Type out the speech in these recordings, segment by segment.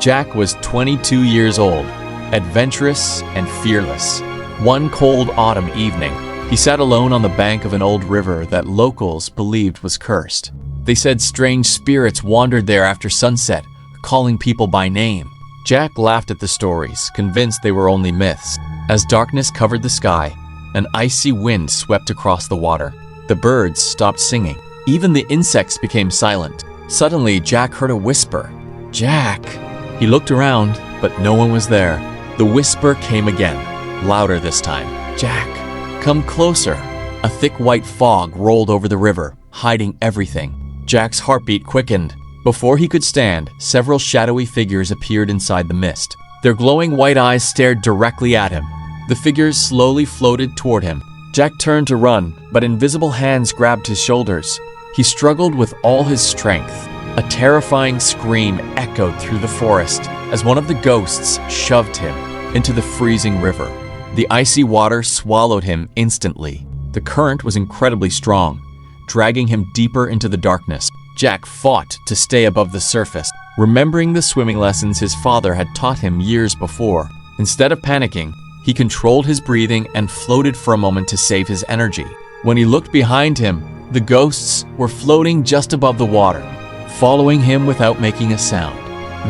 Jack was 22 years old, adventurous and fearless. One cold autumn evening, he sat alone on the bank of an old river that locals believed was cursed. They said strange spirits wandered there after sunset, calling people by name. Jack laughed at the stories, convinced they were only myths. As darkness covered the sky, an icy wind swept across the water. The birds stopped singing. Even the insects became silent. Suddenly, Jack heard a whisper. "Jack!" He looked around, but no one was there. The whisper came again, louder this time. "Jack, come closer." A thick white fog rolled over the river, hiding everything. Jack's heartbeat quickened. Before he could stand, several shadowy figures appeared inside the mist. Their glowing white eyes stared directly at him. The figures slowly floated toward him. Jack turned to run, but invisible hands grabbed his shoulders. He struggled with all his strength. A terrifying scream echoed through the forest as one of the ghosts shoved him into the freezing river. The icy water swallowed him instantly. The current was incredibly strong, dragging him deeper into the darkness. Jack fought to stay above the surface, remembering the swimming lessons his father had taught him years before. Instead of panicking, he controlled his breathing and floated for a moment to save his energy. When he looked behind him, the ghosts were floating just above the water, following him without making a sound.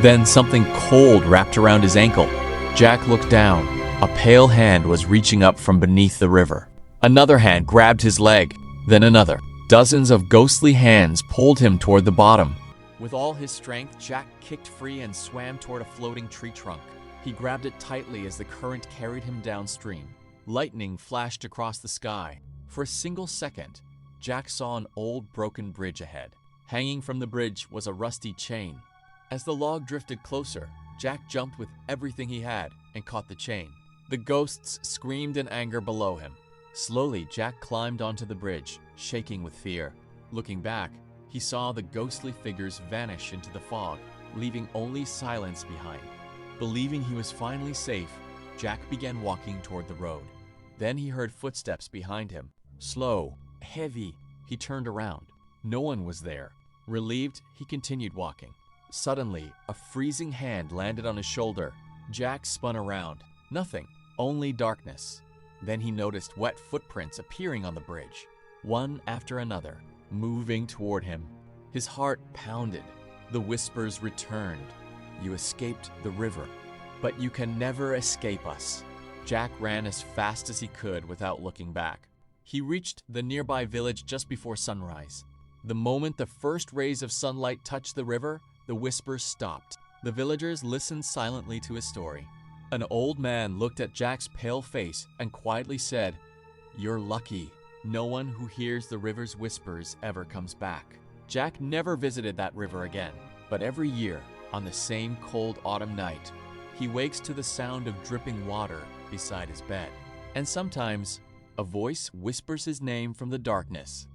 Then something cold wrapped around his ankle. Jack looked down. A pale hand was reaching up from beneath the river. Another hand grabbed his leg, then another. Dozens of ghostly hands pulled him toward the bottom. With all his strength, Jack kicked free and swam toward a floating tree trunk. He grabbed it tightly as the current carried him downstream. Lightning flashed across the sky. For a single second, Jack saw an old broken bridge ahead. Hanging from the bridge was a rusty chain. As the log drifted closer, Jack jumped with everything he had and caught the chain. The ghosts screamed in anger below him. Slowly, Jack climbed onto the bridge, shaking with fear. Looking back, he saw the ghostly figures vanish into the fog, leaving only silence behind. Believing he was finally safe, Jack began walking toward the road. Then he heard footsteps behind him. Slow, heavy. He turned around. No one was there. Relieved, he continued walking. Suddenly, a freezing hand landed on his shoulder. Jack spun around. Nothing, only darkness. Then he noticed wet footprints appearing on the bridge, one after another, moving toward him. His heart pounded. The whispers returned. "You escaped the river, but you can never escape us." Jack ran as fast as he could without looking back. He reached the nearby village just before sunrise. The moment the first rays of sunlight touched the river, the whispers stopped. The villagers listened silently to his story. An old man looked at Jack's pale face and quietly said, "You're lucky. No one who hears the river's whispers ever comes back." Jack never visited that river again, but every year, on the same cold autumn night, he wakes to the sound of dripping water beside his bed. And sometimes, a voice whispers his name from the darkness.